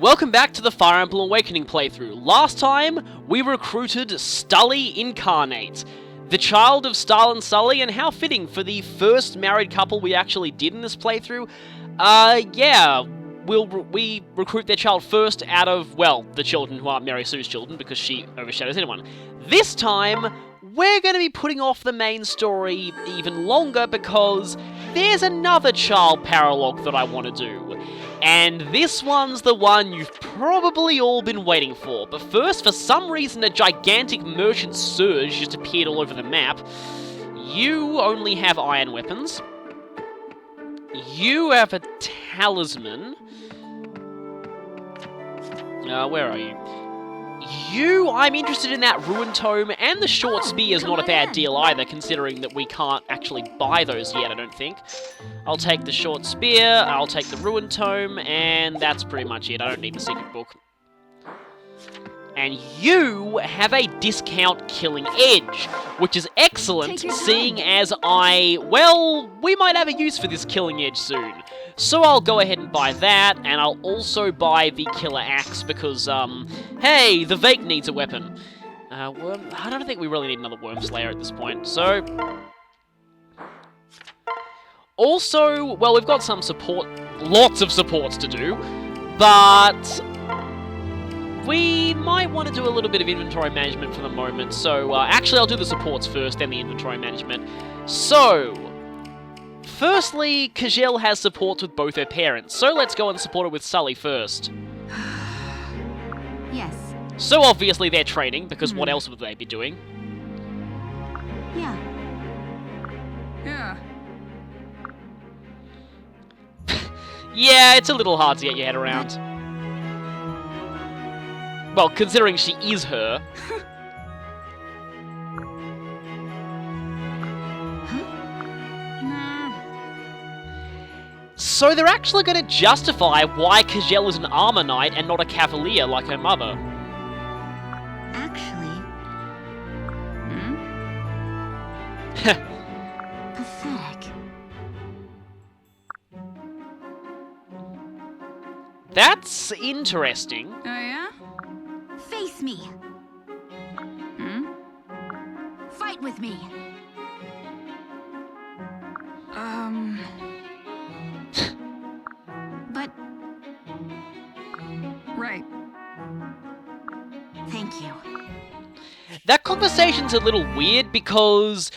Welcome back to the Fire Emblem Awakening playthrough. Last time, we recruited Stully Incarnate, the child of Starl and Sully, and how fitting for the first married couple we actually did in this playthrough. We recruit their child first out of, well, the children who aren't Mary Sue's children, because she overshadows anyone. This time, we're going to be putting off the main story even longer because there's another child paralogue that I want to do. And this one's the one you've probably all been waiting for. But first, for some reason, a gigantic merchant surge just appeared all over the map. You only have iron weapons. You have a talisman. Where are you? I'm interested in that ruin tome, and the short spear is not a bad deal either, considering that we can't actually buy those yet, I don't think. I'll take the short spear, I'll take the ruin tome, and that's pretty much it. I don't need the secret book. And you have a discount killing edge, which is excellent, seeing as we might have a use for this killing edge soon. So I'll go ahead and buy that, and I'll also buy the killer axe, because, hey, the Vake needs a weapon. I don't think we really need another Worm Slayer at this point, so... Also, well, we've got some support, lots of supports to do, but... we might want to do a little bit of inventory management for the moment, so actually I'll do the supports first, then the inventory management. So, firstly, Kjelle has supports with both her parents, so let's go and support her with Sully first. Yes. So obviously they're training, because what else would they be doing? Yeah. Yeah, it's a little hard to get your head around. Well, considering she is her. So they're actually going to justify why Kjelle is an armor knight and not a cavalier like her mother. Actually... pathetic. That's interesting. Oh yeah? Face me. Fight with me. But... right. Thank you. That conversation's a little weird because,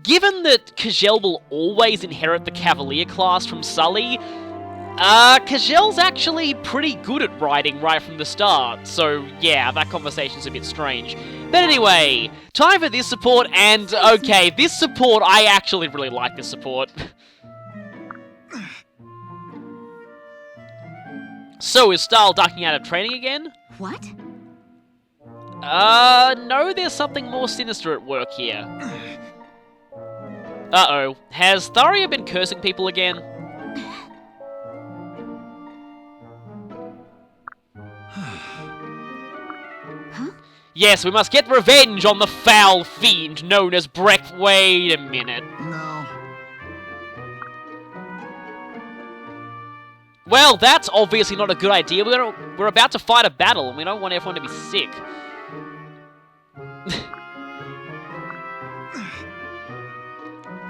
given that Kjelle will always inherit the Cavalier class from Sully, Kjelle's actually pretty good at riding right from the start, so yeah, that conversation's a bit strange. But anyway, time for this support, and okay, this support, I actually really like this support. So, is Starl ducking out of training again? What? No, there's something more sinister at work here. Uh-oh, has Tharia been cursing people again? Yes, we must get revenge on the foul fiend known as Breck. Wait a minute. No. Well, that's obviously not a good idea. We're about to fight a battle, and we don't want everyone to be sick.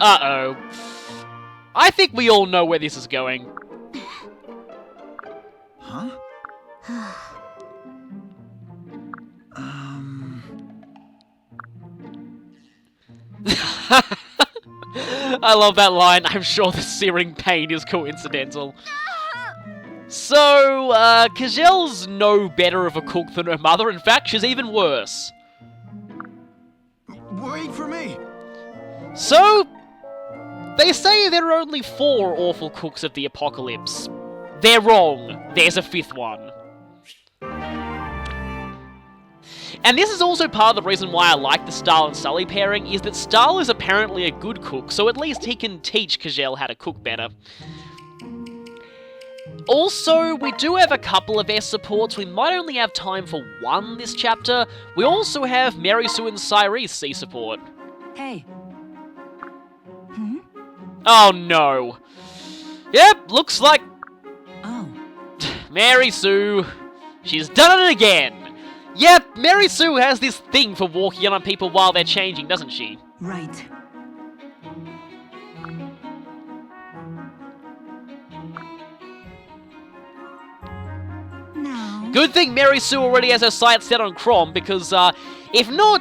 Uh-oh. I think we all know where this is going. Huh? I love that line. I'm sure the searing pain is coincidental. So, Kjelle's no better of a cook than her mother. In fact, she's even worse. Wait for me. So, they say there are only 4 awful cooks of the apocalypse. They're wrong. There's a 5th one. And this is also part of the reason why I like the Starl and Sully pairing, is that Starl is apparently a good cook, so at least he can teach Kjelle how to cook better. Also, we do have a couple of S supports. We might only have time for one this chapter. We also have Mary Sue and Cyrese C support. Hey. Oh no. Yep, looks like... Oh. Mary Sue. She's done it again! Yep, Mary Sue has this thing for walking in on people while they're changing, doesn't she? Right. No. Good thing Mary Sue already has her sights set on Crom, because, if not,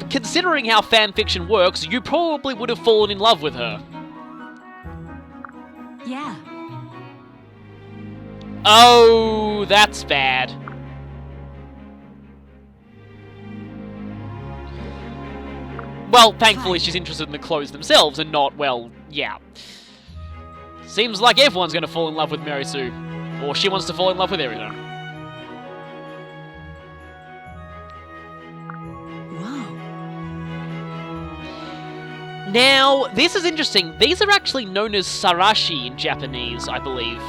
considering how fanfiction works, you probably would have fallen in love with her. Yeah. Oh, that's bad. Well, thankfully she's interested in the clothes themselves and not, well, yeah. Seems like everyone's gonna fall in love with Mary Sue. Or she wants to fall in love with everyone. Whoa. Now, this is interesting. These are actually known as sarashi in Japanese, I believe.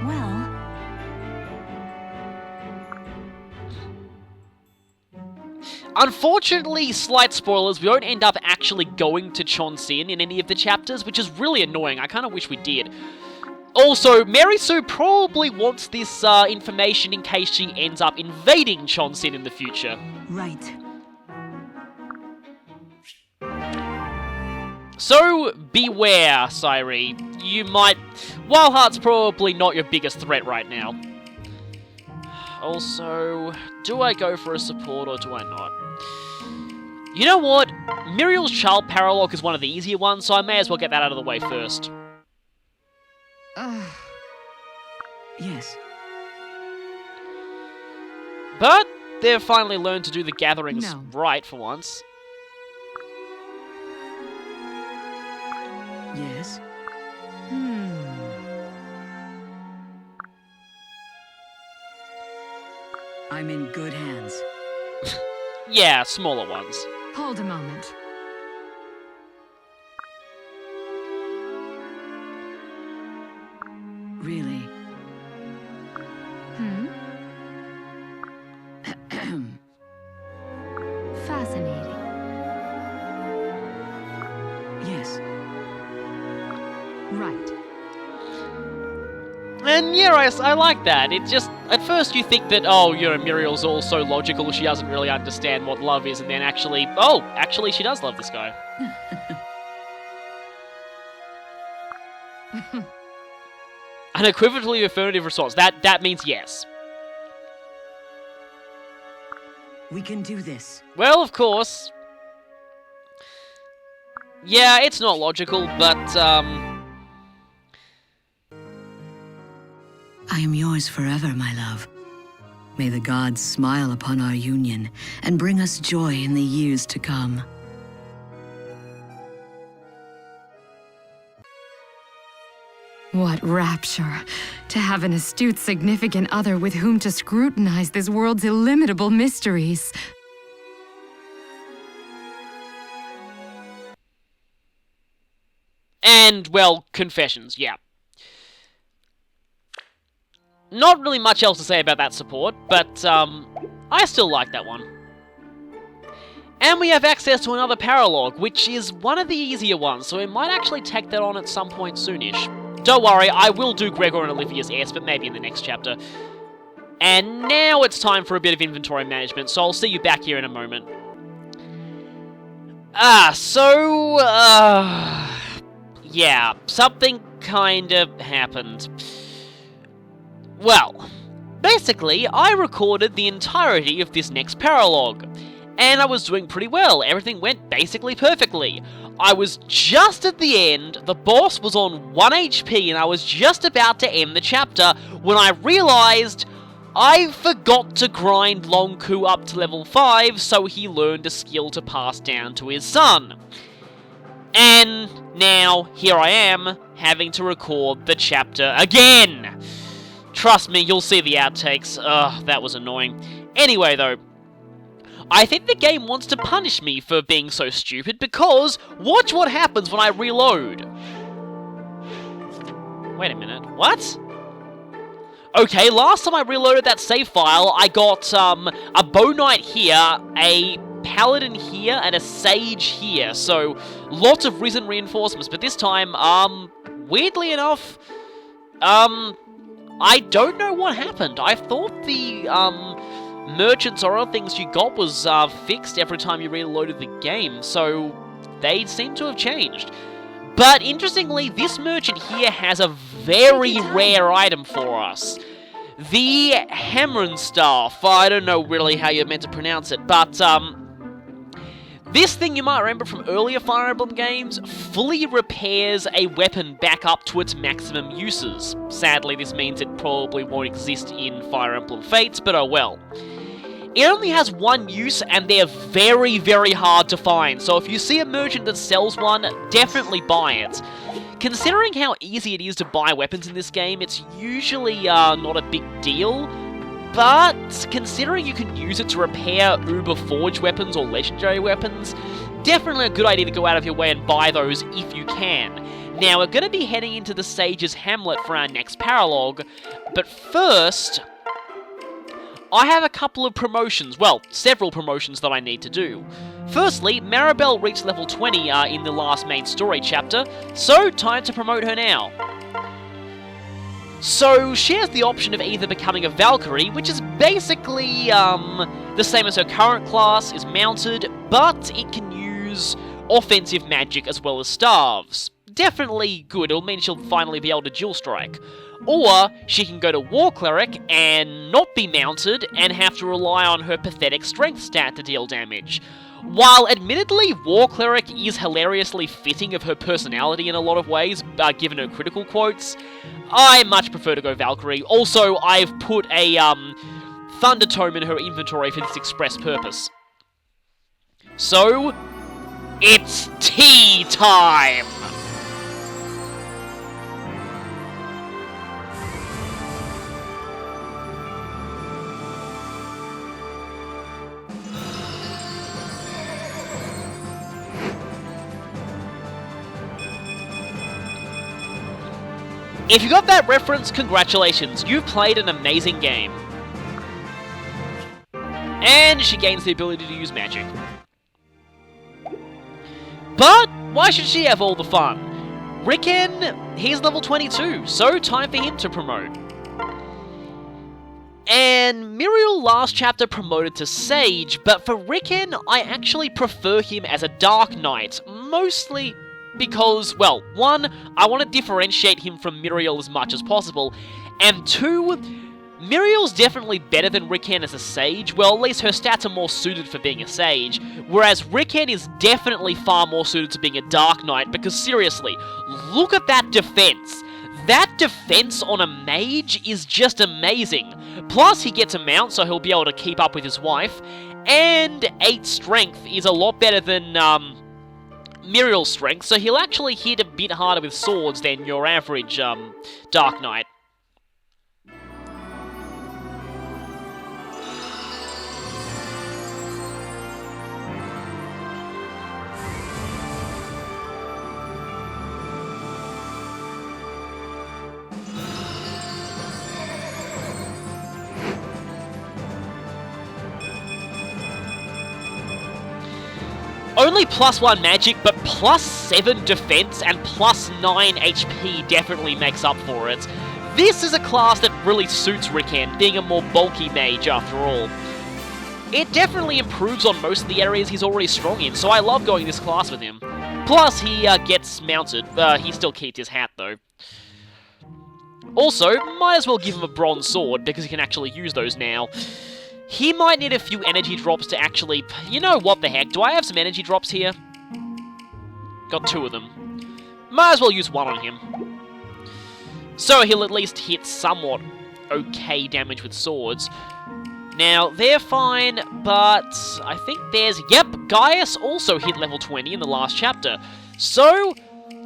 Well. Unfortunately, slight spoilers, we don't end up actually going to Chonsin in any of the chapters, which is really annoying. I kind of wish we did. Also, Mary Sue probably wants this information in case she ends up invading Chonsin in the future. Right. So, beware, Sairi. You might... Wildheart's probably not your biggest threat right now. Also, do I go for a support or do I not? You know what? Muriel's Child Paralogue is one of the easier ones, so I may as well get that out of the way first. Yes. But they've finally learned to do the gatherings No. right for once. Yes. I'm in good hands. Yeah, smaller ones. Hold a moment. Really? Fascinating. Yes. Right. And yeah, I like that. It just, at first you think that, oh, you know, Muriel's all so logical, she doesn't really understand what love is, and then actually, oh, actually she does love this guy. An equivocally affirmative response. That means yes. We can do this. Well, of course. Yeah, it's not logical, but, I am yours forever, my love. May the gods smile upon our union and bring us joy in the years to come. What rapture, to have an astute, significant other with whom to scrutinize this world's illimitable mysteries. And, well, confessions, yeah. Not really much else to say about that support, but, I still like that one. And we have access to another paralogue, which is one of the easier ones, so we might actually take that on at some point soonish. Don't worry, I will do Gregor and Olivia's S, but maybe in the next chapter. And now it's time for a bit of inventory management, so I'll see you back here in a moment. Yeah, something kind of happened. Well, basically, I recorded the entirety of this next paralogue, and I was doing pretty well. Everything went basically perfectly. I was just at the end, the boss was on 1 HP, and I was just about to end the chapter when I realized I forgot to grind Lon'qu up to level 5 so he learned a skill to pass down to his son. And now, here I am, having to record the chapter again. Trust me, you'll see the outtakes. Ugh, that was annoying. Anyway, though, I think the game wants to punish me for being so stupid because watch what happens when I reload. Wait a minute, what? Okay, last time I reloaded that save file, I got, a Bow Knight here, a paladin here and a sage here, so lots of risen reinforcements, but this time, weirdly enough, I don't know what happened. I thought the, merchants or other things you got was, fixed every time you reloaded the game, so they seem to have changed. But interestingly, this merchant here has a very rare item for us. The Hamron Staff. I don't know really how you're meant to pronounce it, but, this thing you might remember from earlier Fire Emblem games fully repairs a weapon back up to its maximum uses. Sadly, this means it probably won't exist in Fire Emblem Fates, but oh well. It only has one use, and they're very, very hard to find, so if you see a merchant that sells one, definitely buy it. Considering how easy it is to buy weapons in this game, it's usually not a big deal, but considering you can use it to repair Uber Forge weapons or legendary weapons, definitely a good idea to go out of your way and buy those if you can. Now, we're going to be heading into the Sage's Hamlet for our next paralogue, but first, I have a couple of promotions, well, several promotions that I need to do. Firstly, Maribel reached level 20 in the last main story chapter, so time to promote her now. So, she has the option of either becoming a Valkyrie, which is basically, the same as her current class, is mounted, but it can use offensive magic as well as staves. Definitely good, it'll mean she'll finally be able to dual strike. Or, she can go to War Cleric and not be mounted and have to rely on her pathetic strength stat to deal damage. While admittedly, War Cleric is hilariously fitting of her personality in a lot of ways, given her critical quotes, I much prefer to go Valkyrie. Also, I've put a Thunder Tome in her inventory for this express purpose. So, it's tea time! If you got that reference, congratulations, you've played an amazing game. And she gains the ability to use magic. But why should she have all the fun? Riken, he's level 22, so time for him to promote. And Muriel last chapter promoted to Sage, but for Riken, I actually prefer him as a Dark Knight, mostly because, well, one, I want to differentiate him from Muriel as much as possible, and two, Muriel's definitely better than Riken as a Sage, well, at least her stats are more suited for being a Sage, whereas Riken is definitely far more suited to being a Dark Knight, because seriously, look at that defense. That defense on a mage is just amazing. Plus, he gets a mount, so he'll be able to keep up with his wife, and 8 strength is a lot better than, Muriel's strength, so he'll actually hit a bit harder with swords than your average, Dark Knight. Only +1 magic, but +7 defense and +9 HP definitely makes up for it. This is a class that really suits Riken, being a more bulky mage after all. It definitely improves on most of the areas he's already strong in, so I love going this class with him. Plus, he gets mounted. He still keeps his hat, though. Also, might as well give him a bronze sword, because he can actually use those now. He might need a few energy drops to actually... You know what the heck, do I have some energy drops here? Got 2 of them. Might as well use 1 on him. So he'll at least hit somewhat okay damage with swords. Now, they're fine, but I think there's... Yep, Gaius also hit level 20 in the last chapter. So,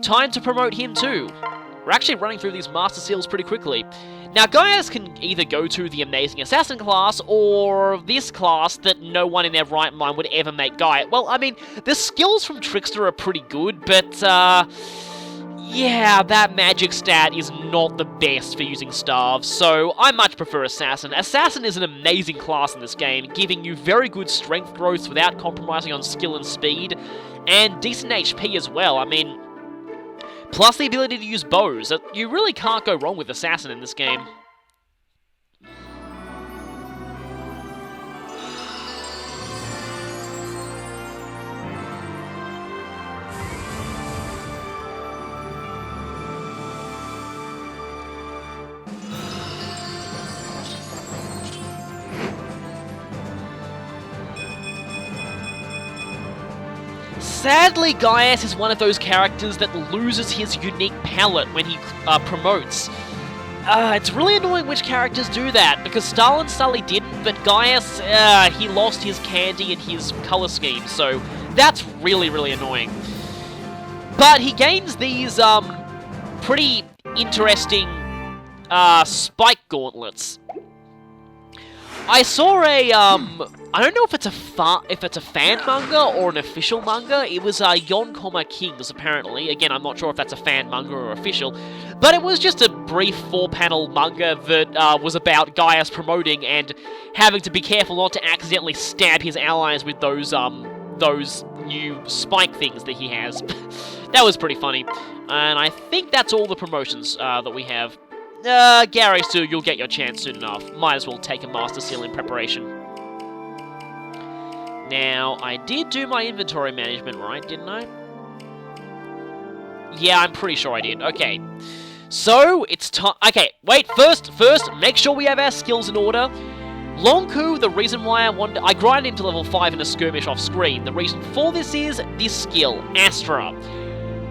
time to promote him too. We're actually running through these Master Seals pretty quickly. Now, Gaius can either go to the Amazing Assassin class, or this class that no one in their right mind would ever make Gaius. Well, I mean, the skills from Trickster are pretty good, but, Yeah, that magic stat is not the best for using staves, so I much prefer Assassin. Assassin is an amazing class in this game, giving you very good strength growth without compromising on skill and speed, and decent HP as well. I mean, plus the ability to use bows. You really can't go wrong with Assassin in this game. Sadly, Gaius is one of those characters that loses his unique palette when he promotes. It's really annoying which characters do that, because Stalin Sully didn't, but Gaius, he lost his candy and his color scheme, so that's really, really annoying. But he gains these, pretty interesting, spike gauntlets. I saw a, I don't know if it's a fan manga or an official manga. It was, Lon'qu Kings, apparently. Again, I'm not sure if that's a fan manga or official. But it was just a brief 4-panel manga that, was about Gaius promoting and having to be careful not to accidentally stab his allies with those new spike things that he has. That was pretty funny. And I think that's all the promotions, that we have. Gary, Sue, you'll get your chance soon enough. Might as well take a Master Seal in preparation. Now, I did do my inventory management right, didn't I? Yeah, I'm pretty sure I did. Okay. So, it's time... Okay, wait, first, make sure we have our skills in order. Lon'qu, the reason why I grinded into level 5 in a skirmish off screen. The reason for this is this skill, Astra.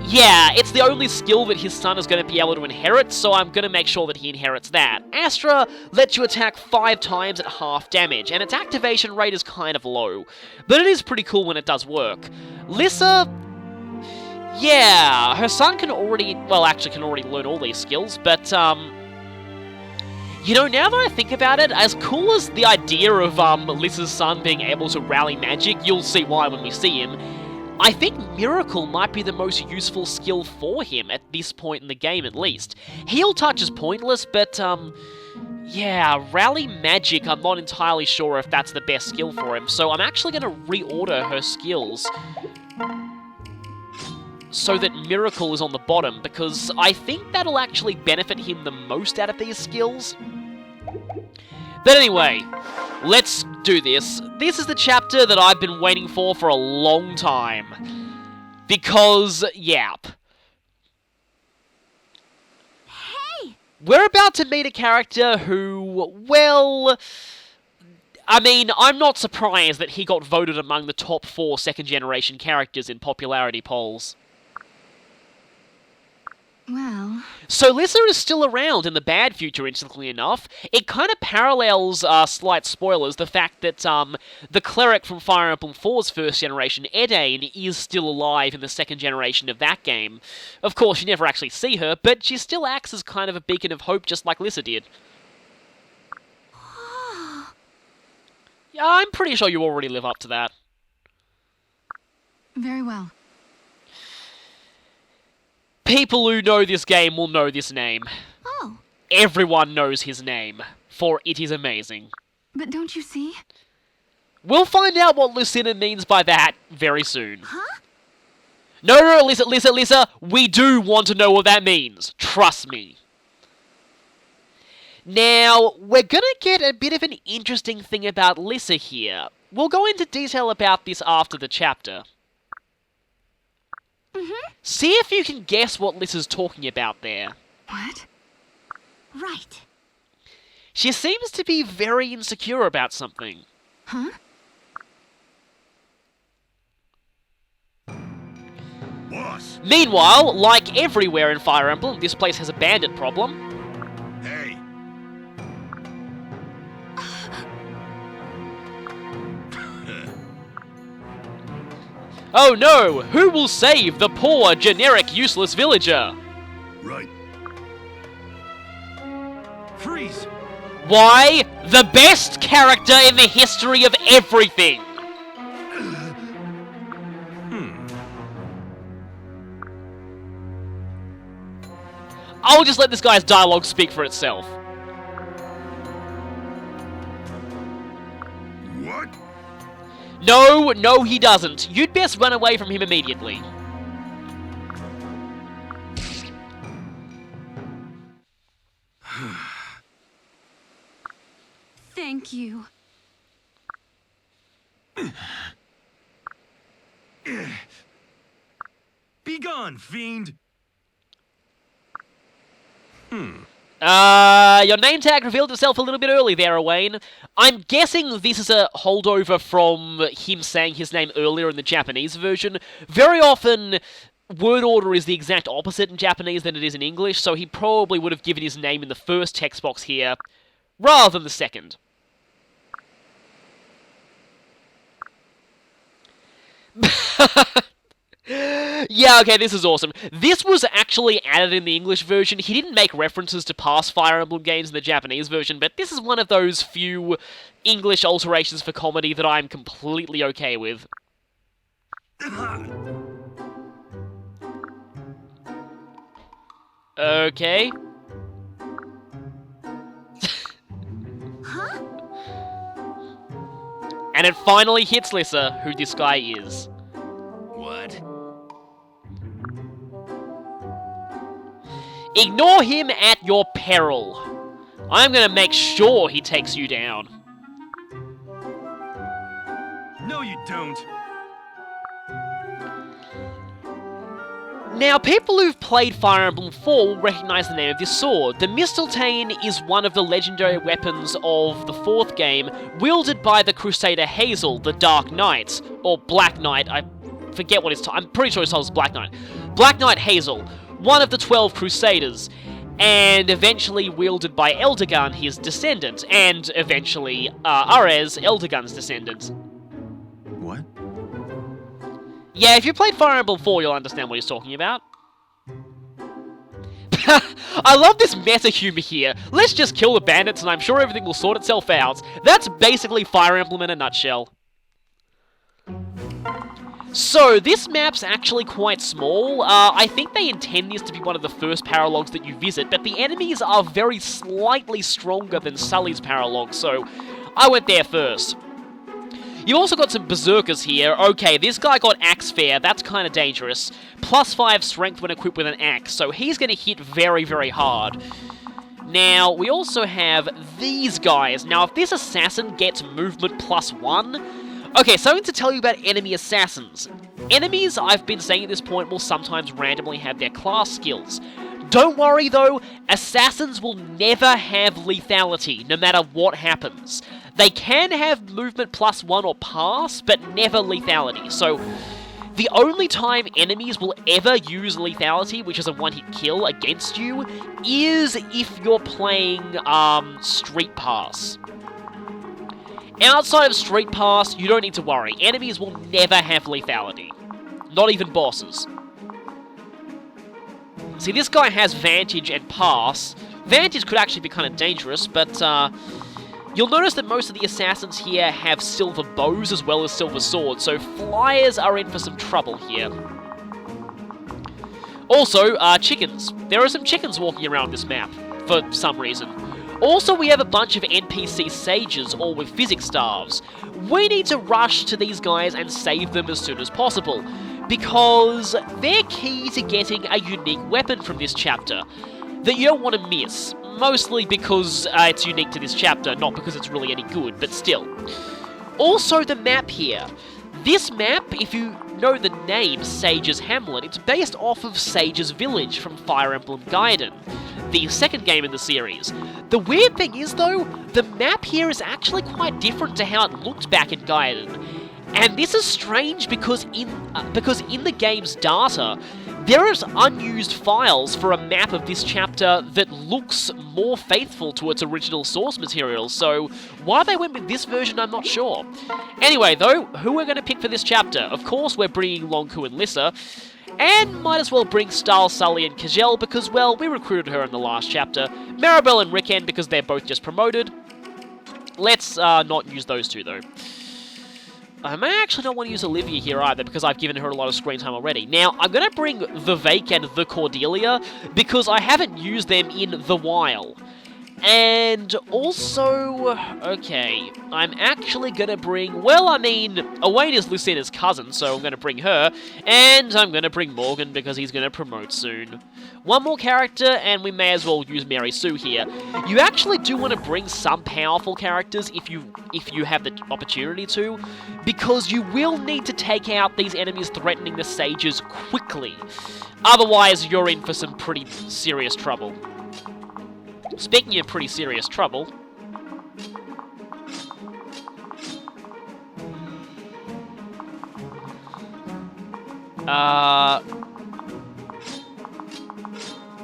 Yeah, it's the only skill that his son is going to be able to inherit, so I'm going to make sure that he inherits that. Astra lets you attack 5 times at half damage, and its activation rate is kind of low. But it is pretty cool when it does work. Lissa... Yeah, her son can already... Well, actually can already learn all these skills, but, you know, now that I think about it, as cool as the idea of, Lissa's son being able to rally magic, you'll see why when we see him, I think Miracle might be the most useful skill for him at this point in the game, at least. Heal Touch is pointless, but, yeah, Rally Magic, I'm not entirely sure if that's the best skill for him, so I'm actually going to reorder her skills so that Miracle is on the bottom, because I think that'll actually benefit him the most out of these skills. But anyway, let's do this. This is the chapter that I've been waiting for a long time. Because, yap. Hey! We're about to meet a character who, well... I mean, I'm not surprised that he got voted among the top 4 second-generation characters in popularity polls. Well... So Lissa is still around in the bad future, interestingly enough. It kind of parallels, slight spoilers, the fact that, the cleric from Fire Emblem 4's first generation, Edain, is still alive in the second generation of that game. Of course, you never actually see her, but she still acts as kind of a beacon of hope, just like Lissa did. Yeah, I'm pretty sure you already live up to that. Very well. People who know this game will know this name. Oh. Everyone knows his name, for it is amazing. But don't you see? We'll find out what Lucina means by that very soon. Huh? No, Lissa, we do want to know what that means. Trust me. Now, we're gonna get a bit of an interesting thing about Lissa here. We'll go into detail about this after the chapter. See if you can guess what Lissa's talking about there. What? Right. She seems to be very insecure about something. Huh? Boss! Meanwhile, like everywhere in Fire Emblem, this place has a bandit problem. Hey! Oh no! Who will save the poor, generic, useless villager? Right. Freeze! Why? The best character in the history of everything! I'll just let this guy's dialogue speak for itself. What? No, he doesn't. You'd best run away from him immediately. Thank you. Be gone, fiend! Your name tag revealed itself a little bit early there, Owain. I'm guessing this is a holdover from him saying his name earlier in the Japanese version. Very often, word order is the exact opposite in Japanese than it is in English, so he probably would have given his name in the first text box here, rather than the second. Yeah, okay, this is awesome. This was actually added in the English version. He didn't make references to past Fire Emblem games in the Japanese version, but this is one of those few English alterations for comedy that I'm completely okay with. Okay. And it finally hits Lissa, who this guy is. What? Ignore him at your peril. I'm gonna make sure he takes you down. No, you don't. Now, people who've played Fire Emblem 4 will recognise the name of this sword. The Mistletoe is one of the legendary weapons of the fourth game, wielded by the Crusader Hazel, the Dark Knight, or Black Knight, I forget what it's I'm pretty sure it's called Black Knight. Black Knight Hazel, one of the 12 Crusaders, and eventually wielded by Eldegun, his descendant, and eventually Arez, Eldegun's descendant. What? Yeah, if you played Fire Emblem 4, you'll understand what he's talking about. I love this meta humor here. Let's just kill the bandits and I'm sure everything will sort itself out. That's basically Fire Emblem in a nutshell. So, this map's actually quite small. I think they intend this to be one of the first paralogs that you visit, but the enemies are very slightly stronger than Sully's paralog, so I went there first. You've also got some berserkers here. Okay, this guy got axe fair, that's kind of dangerous. +5 strength when equipped with an axe, so he's going to hit very, very hard. Now, we also have these guys. Now, if this assassin gets movement +1... Okay, something to tell you about enemy assassins. Enemies, I've been saying at this point, will sometimes randomly have their class skills. Don't worry though, assassins will never have lethality, no matter what happens. They can have movement +1 or pass, but never lethality. So, the only time enemies will ever use lethality, which is a one-hit kill against you, is if you're playing Street Pass. Outside of Street Pass, you don't need to worry. Enemies will never have lethality. Not even bosses. See, this guy has Vantage and Pass. Vantage could actually be kind of dangerous, but you'll notice that most of the assassins here have silver bows as well as silver swords, so flyers are in for some trouble here. Also, chickens. There are some chickens walking around this map, for some reason. Also, we have a bunch of NPC sages, all with physics staves. We need to rush to these guys and save them as soon as possible, because they're key to getting a unique weapon from this chapter that you don't want to miss. Mostly because it's unique to this chapter, not because it's really any good, but still. Also, the map here. This map, if you know the name Sage's Hamlet, it's based off of Sage's Village from Fire Emblem Gaiden, the second game in the series. The weird thing is, though, the map here is actually quite different to how it looked back in Gaiden. And this is strange because in the game's data, there is unused files for a map of this chapter that looks more faithful to its original source material, so why they went with this version, I'm not sure. Anyway, though, who we're going to pick for this chapter? Of course, we're bringing Lon'qu and Lissa, and might as well bring Stahl, Sully, and Kjell because, well, we recruited her in the last chapter. Maribel and Ricken because they're both just promoted. Let's not use those two, though. I may actually not want to use Olivia here either, because I've given her a lot of screen time already. Now, I'm going to bring the Vake and the Cordelia, because I haven't used them in the while. And also, okay, I'm actually going to bring, well, I mean, Owain is Lucina's cousin, so I'm going to bring her, and I'm going to bring Morgan because he's going to promote soon. One more character, and we may as well use Mary Sue here. You actually do want to bring some powerful characters if you have the opportunity to, because you will need to take out these enemies threatening the sages quickly. Otherwise, you're in for some pretty serious trouble. Speaking of pretty serious trouble,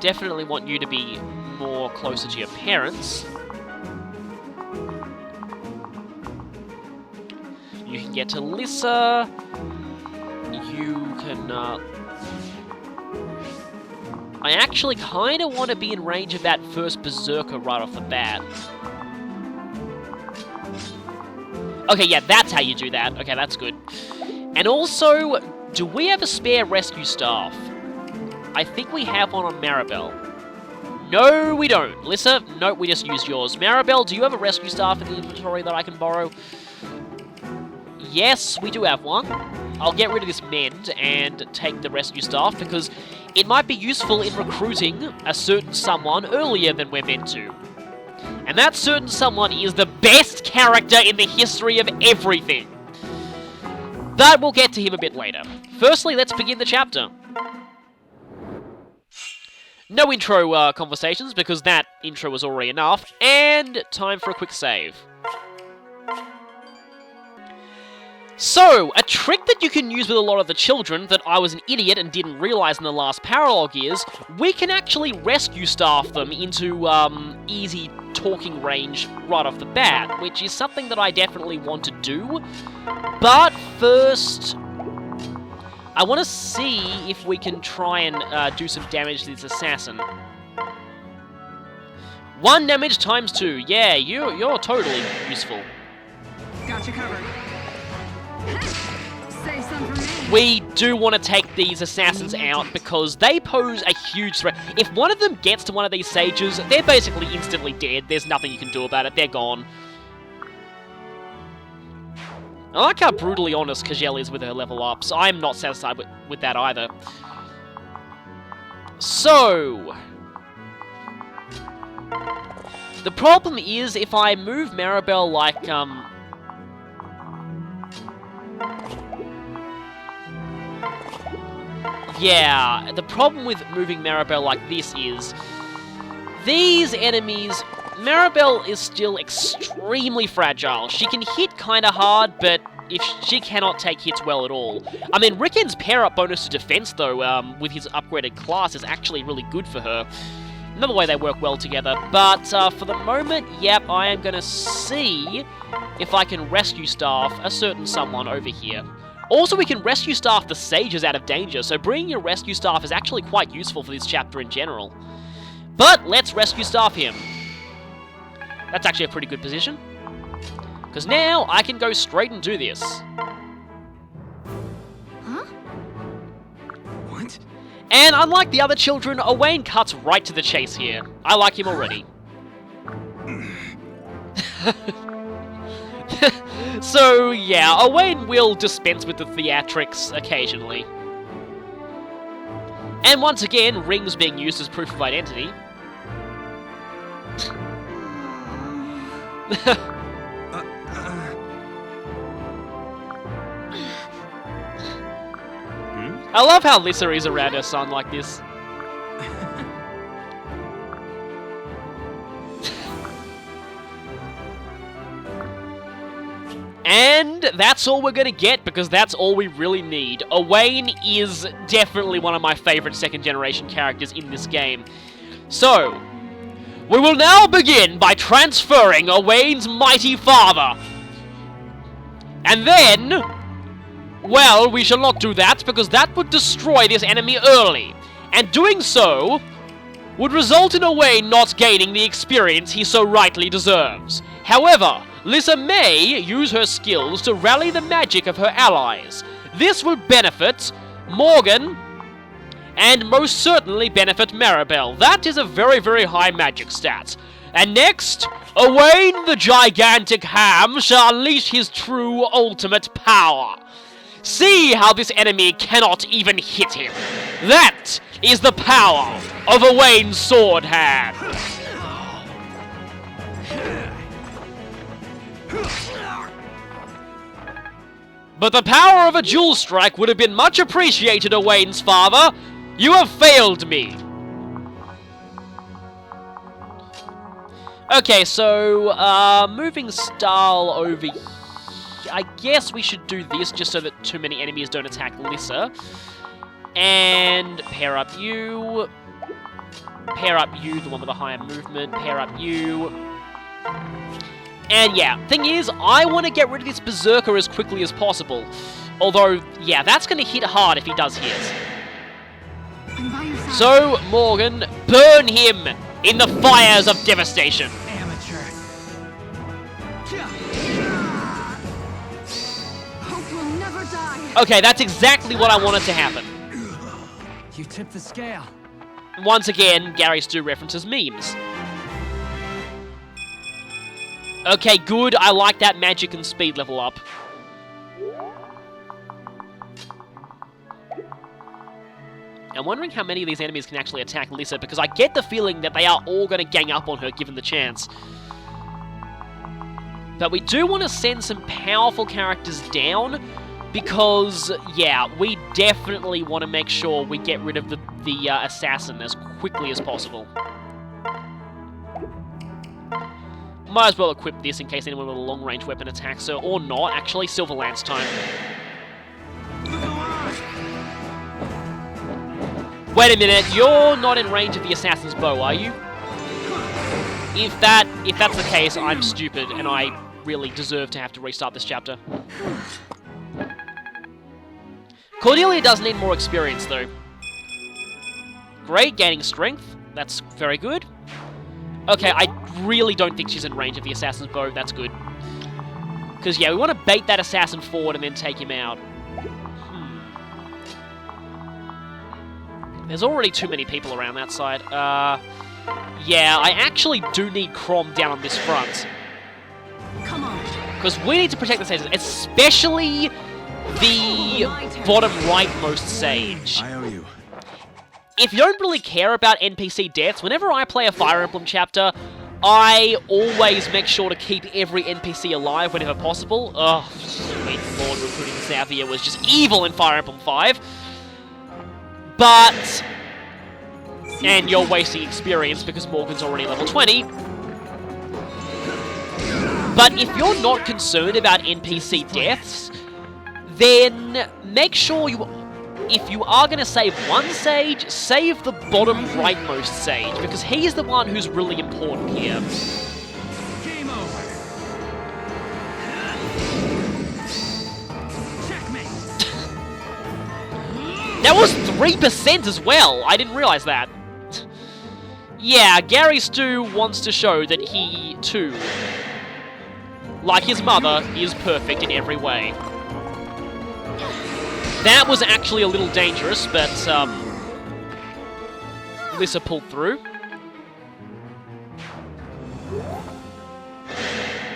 definitely want you to be more closer to your parents. You can get to Lissa. You can, I actually kind of want to be in range of that first Berserker right off the bat. Okay, yeah, that's how you do that. Okay, that's good. And also, do we have a spare rescue staff? I think we have one on Maribel. No, we don't. Lissa, no, we just used yours. Maribel, do you have a rescue staff in the inventory that I can borrow? Yes, we do have one. I'll get rid of this mend and take the rescue staff because it might be useful in recruiting a certain someone earlier than we're meant to. And that certain someone is the best character in the history of everything. But we'll get to him a bit later. Firstly, let's begin the chapter. No intro conversations because that intro was already enough. And time for a quick save. So, a trick that you can use with a lot of the children that I was an idiot and didn't realize in the last paralogue is, we can actually rescue staff them into easy talking range right off the bat, which is something that I definitely want to do. But first, I want to see if we can try and do some damage to this assassin. 1 damage times 2. Yeah, you're totally useful. Got you covered. Save some for me. We do want to take these assassins out because they pose a huge threat. If one of them gets to one of these sages, they're basically instantly dead. There's nothing you can do about it. They're gone. I like how brutally honest Kajel is with her level ups. I'm not satisfied with that either. So, the problem is if I move Maribel like, yeah, the problem with moving Maribel like this is, these enemies, Maribel is still extremely fragile. She can hit kinda hard, but if she cannot take hits well at all. I mean, Ricken's pair-up bonus to defense, though, with his upgraded class is actually really good for her. Another way they work well together, but for the moment, yep, I am gonna see if I can rescue staff a certain someone over here. Also, we can rescue staff the sages out of danger, so bringing your rescue staff is actually quite useful for this chapter in general. But let's rescue staff him. That's actually a pretty good position. Because now I can go straight and do this. Huh? What? And unlike the other children, Owain cuts right to the chase here. I like him already. So, yeah, Owain will dispense with the theatrics occasionally. And once again, rings being used as proof of identity. I love how Lissa is around her son like this. And that's all we're gonna get, because that's all we really need. Owain is definitely one of my favorite second-generation characters in this game. So, we will now begin by transferring Owain's mighty father. And then, well, we shall not do that, because that would destroy this enemy early. And doing so would result in Owain not gaining the experience he so rightly deserves. However, Lissa may use her skills to rally the magic of her allies. This will benefit Morgan and most certainly benefit Maribel. That is a very, very high magic stat. And next, Owain the Gigantic Ham shall unleash his true ultimate power. See how this enemy cannot even hit him. That is the power of Owain's sword hand. But the power of a dual strike would have been much appreciated, Owain's father. You have failed me. Okay, so, moving style over here. I guess we should do this just so that too many enemies don't attack Lissa. And pair up you. Pair up you, the one with the higher movement. Pair up you. And yeah, thing is, I want to get rid of this Berserker as quickly as possible. Although, yeah, that's going to hit hard if he does hit. I'm by your side. So, Morgan, burn him in the fires of devastation. Amateur. Hope will never die. Okay, that's exactly what I wanted to happen. You tipped the scale. Once again, Gary Stu references memes. Okay, good. I like that magic and speed level up. I'm wondering how many of these enemies can actually attack Lissa, because I get the feeling that they are all going to gang up on her given the chance. But we do want to send some powerful characters down, because, yeah, we definitely want to make sure we get rid of the assassin as quickly as possible. Might as well equip this in case anyone with a long-range weapon attacks her, or not, actually. Silver Lance time. Wait a minute, you're not in range of the assassin's bow, are you? If that's the case, I'm stupid, and I really deserve to have to restart this chapter. Cordelia does need more experience, though. Great, gaining strength. That's very good. Okay, I really don't think she's in range of the assassin's bow. That's good. Because, yeah, we want to bait that assassin forward and then take him out. There's already too many people around that side. Yeah, I actually do need Crom down on this front. Come on. Because we need to protect the sages, especially the bottom rightmost sage. I owe you. If you don't really care about NPC deaths, whenever I play a Fire Emblem chapter, I always make sure to keep every NPC alive whenever possible. Oh, sweet lord, recruiting Xavier was just evil in Fire Emblem 5. But... and you're wasting experience because Morgan's already level 20. But if you're not concerned about NPC deaths, then make sure you... if you are going to save one sage, save the bottom rightmost sage, because he's the one who's really important here. Game over. Checkmate. That was 3% as well! I didn't realize that. Yeah, Gary Stu wants to show that he, too, like his mother, is perfect in every way. That was actually a little dangerous, but, Lissa pulled through.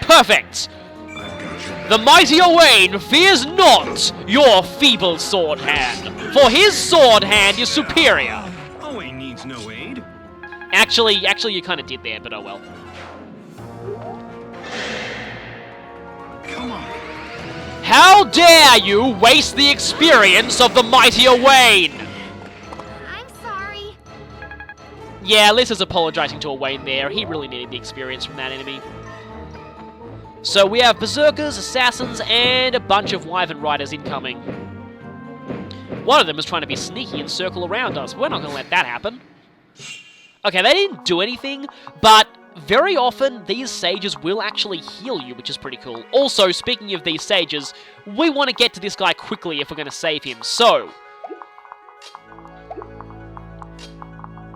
Perfect! The mighty Owain fears not your feeble sword hand, for his sword hand is superior. Owain needs no aid. Actually, you kind of did there, but oh well. Come on. How dare you waste the experience of the mighty Owain! I'm sorry. Yeah, Lissa's apologizing to Owain there. He really needed the experience from that enemy. So we have Berserkers, Assassins, and a bunch of Wyvern Riders incoming. One of them is trying to be sneaky and circle around us. We're not going to let that happen. Okay, they didn't do anything, but very often these sages will actually heal you, which is pretty cool. Also, speaking of these sages, we want to get to this guy quickly if we're going to save him. So,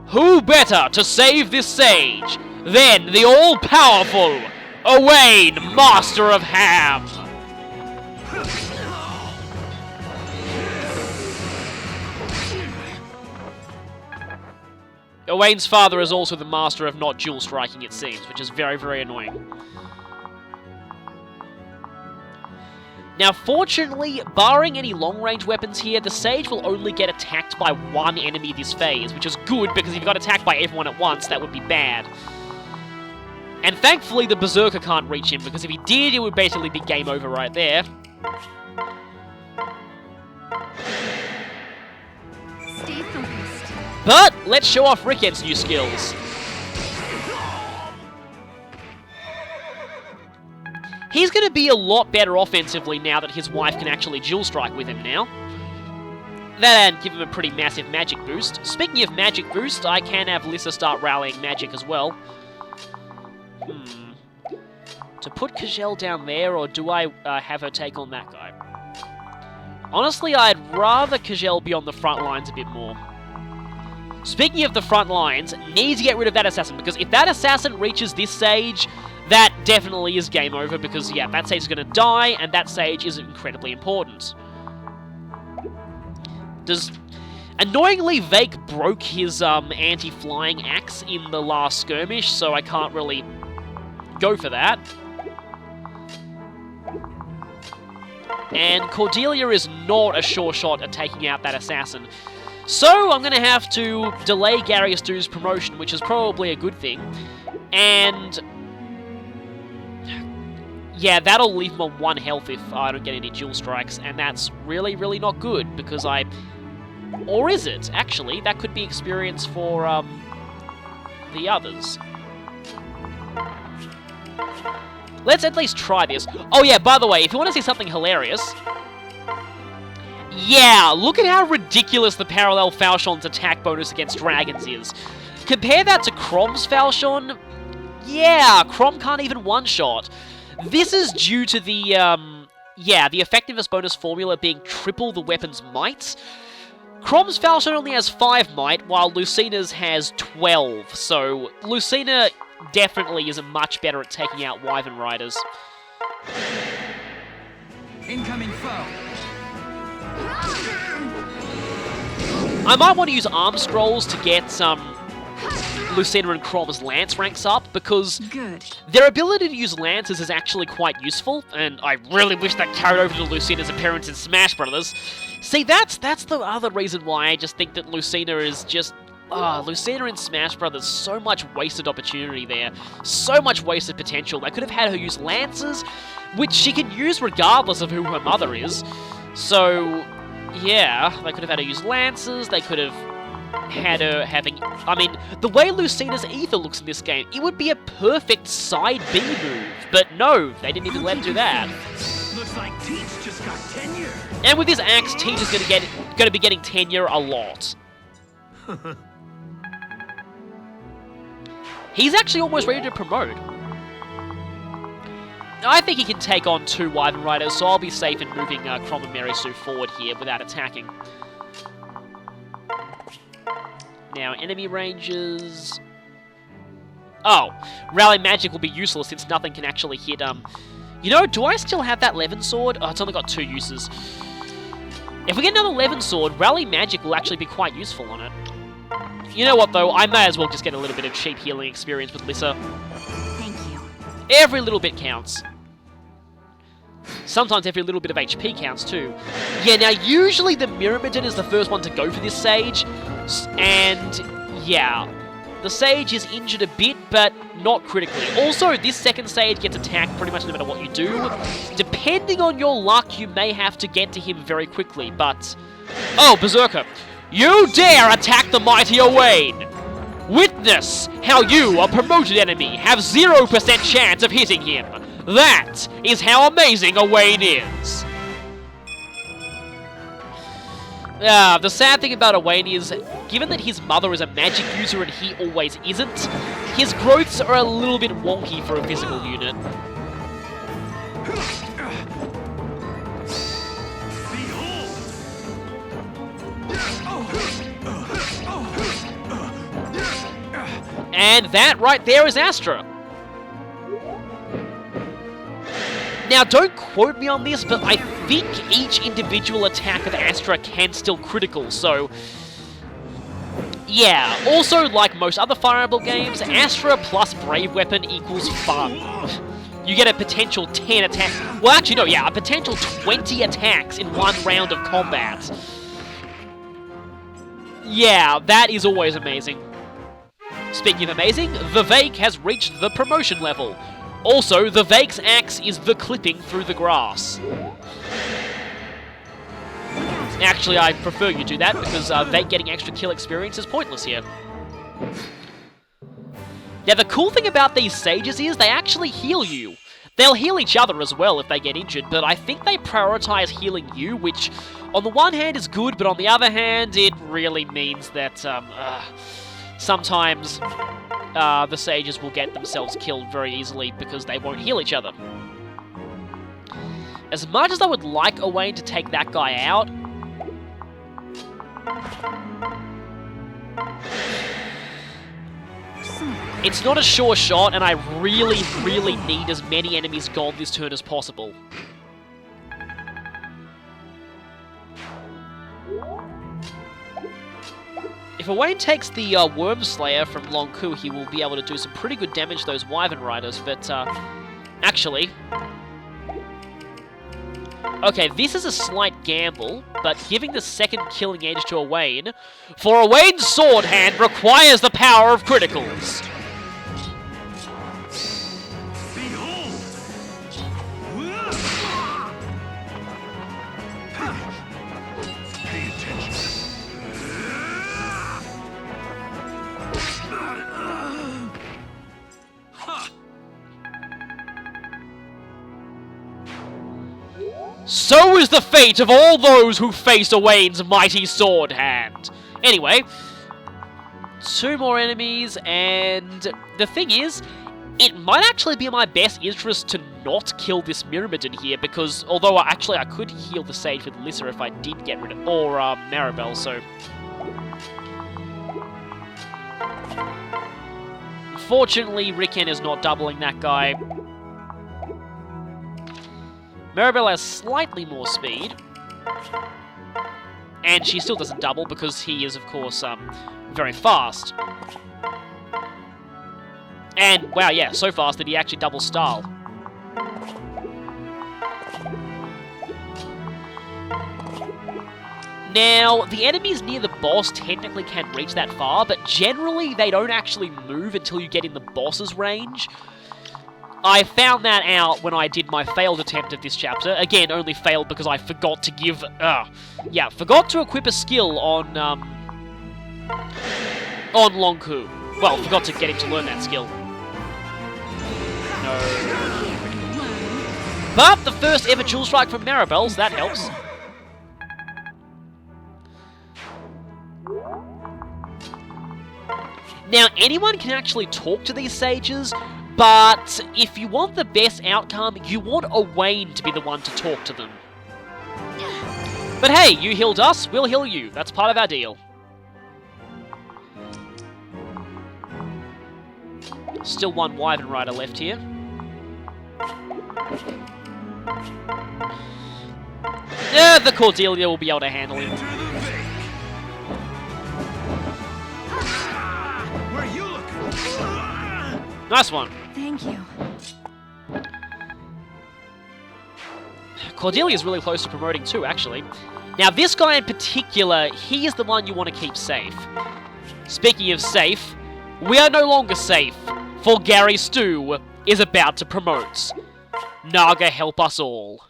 who better to save this sage than the all-powerful Owain, Master of Ham! Owain's father is also the master of not dual striking, it seems, which is very, very annoying. Now, fortunately, barring any long-range weapons here, the Sage will only get attacked by one enemy this phase, which is good, because if you got attacked by everyone at once, that would be bad. And thankfully, the Berserker can't reach him, because if he did, it would basically be game over right there. Stay focused. But, let's show off Ricken's new skills. He's going to be a lot better offensively now that his wife can actually dual strike with him now. That'd give him a pretty massive magic boost. Speaking of magic boost, I can have Lissa start rallying magic as well. To put Kajel down there, or do I have her take on that guy? Honestly, I'd rather Kajel be on the front lines a bit more. Speaking of the front lines, need to get rid of that assassin, because if that assassin reaches this Sage, that definitely is game over, because, yeah, that Sage is going to die, and that Sage is incredibly important. Annoyingly, Vake broke his anti-flying axe in the last skirmish, so I can't really go for that. And Cordelia is not a sure shot at taking out that assassin. So I'm going to have to delay Garius Du's promotion, which is probably a good thing. And yeah, that'll leave him on 1 health if I don't get any dual strikes, and that's really, really not good, because I... Or is it? Actually, that could be experience for the others. Let's at least try this. Oh yeah, by the way, if you want to see something hilarious... Yeah, look at how ridiculous the parallel Falchon's attack bonus against dragons is. Compare that to Crom's Falchon. Yeah, Crom can't even one-shot. This is due to the, the effectiveness bonus formula being triple the weapon's might. Crom's Falchion only has 5 might, while Lucina's has 12, so Lucina definitely is much better at taking out Wyvern Riders. Incoming foe. I might want to use Arm Scrolls to get Lucina and Crom's lance ranks up, because Good. their ability to use lances is actually quite useful, and I really wish that carried over to Lucina's appearance in Smash Brothers. See, that's the other reason why I just think that Lucina is just... Lucina in Smash Brothers, so much wasted opportunity there. So much wasted potential. They could have had her use lances, which she can use regardless of who her mother is. So, yeah, they could have had her use lances, they could have had her having... I mean, the way Lucina's Ether looks in this game, it would be a perfect side B move. But no, they didn't even let her do that. Looks like Teach just got tenure. And with this axe, Teach is going to be getting tenure a lot. He's actually almost ready to promote. I think he can take on 2 Wyvern Riders, so I'll be safe in moving Crom and Mary Sue forward here without attacking. Now, enemy ranges... Oh, Rally Magic will be useless since nothing can actually hit, You know, do I still have that Levin Sword? Oh, it's only got 2 uses. If we get another Levin Sword, Rally Magic will actually be quite useful on it. You know what, though? I may as well just get a little bit of cheap healing experience with Lissa. Thank you. Every little bit counts. Sometimes every little bit of HP counts, too. Yeah, now, usually the Myrmidon is the first one to go for this Sage. And, yeah, the Sage is injured a bit, but not critically. Also, this second Sage gets attacked pretty much no matter what you do. Depending on your luck, you may have to get to him very quickly, but... Oh, Berserker! You dare attack the mighty Owain! Witness how you, a promoted enemy, have 0% chance of hitting him. That is how amazing Owain is. The sad thing about Owain is, given that his mother is a magic user and he always isn't, his growths are a little bit wonky for a physical unit. And that right there is Astra. Now, don't quote me on this, but I think each individual attack of Astra can still critical, so... yeah, also, like most other Fire Emblem games, Astra plus Brave Weapon equals fun. You get a potential 10 attacks. Well, actually, no, yeah, a potential 20 attacks in one round of combat. Yeah, that is always amazing. Speaking of amazing, the Vake has reached the promotion level. Also, the Vake's axe is the clipping through the grass. Actually, I prefer you do that, because Vake getting extra kill experience is pointless here. Now, the cool thing about these sages is they actually heal you. They'll heal each other as well if they get injured, but I think they prioritize healing you, which on the one hand is good, but on the other hand, it really means that sometimes the sages will get themselves killed very easily because they won't heal each other. As much as I would like Owain to take that guy out, it's not a sure shot, and I really, really need as many enemies gone this turn as possible. If Owain takes the Worm Slayer from Lon'qu, he will be able to do some pretty good damage to those Wyvern Riders, but actually... okay, this is a slight gamble, but giving the second killing edge to Owain, for Owain's Sword Hand requires the power of criticals. Pay attention. So is the fate of all those who face Owain's mighty sword hand. Anyway, 2 more enemies, and the thing is, it might actually be in my best interest to not kill this Myrmidon here, because although actually I could heal the Sage with Lissa if I did get rid of, or Maribel, so... Fortunately, Riken is not doubling that guy. Maribel has slightly more speed. And she still doesn't double because he is, of course, very fast. And, wow, yeah, so fast that he actually doubles style. Now, the enemies near the boss technically can reach that far, but generally they don't actually move until you get in the boss's range. I found that out when I did my failed attempt of this chapter. Again, only failed because I forgot to give... forgot to equip a skill on Lon'qu. Well, forgot to get him to learn that skill. No. But the first ever Jewel Strike from Maribel, so that helps. Now, anyone can actually talk to these sages, but if you want the best outcome, you want Owain to be the one to talk to them. But hey, you healed us, we'll heal you. That's part of our deal. Still one Wyvern Rider left here. Yeah, the Cordelia will be able to handle him. Where you looking? Nice one. Thank you. Cordelia is really close to promoting too, actually. Now, this guy in particular, he is the one you want to keep safe. Speaking of safe, we are no longer safe, for Gary Stu is about to promote. Naga help us all.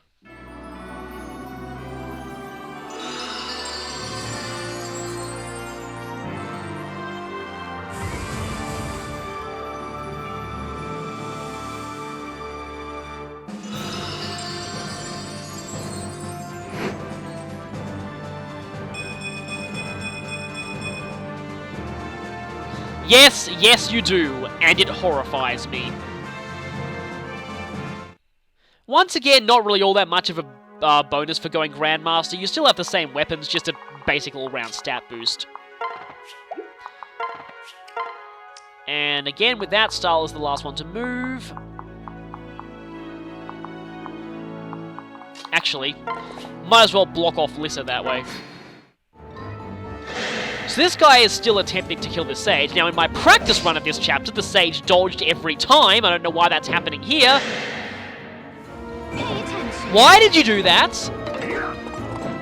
Yes, yes you do, and it horrifies me. Once again, not really all that much of a bonus for going Grandmaster. You still have the same weapons, just a basic all-round stat boost. And again, with that, Style is the last one to move. Actually, might as well block off Lissa that way. So this guy is still attempting to kill the Sage. Now, in my practice run of this chapter, the Sage dodged every time. I don't know why that's happening here. Pay attention. Why did you do that?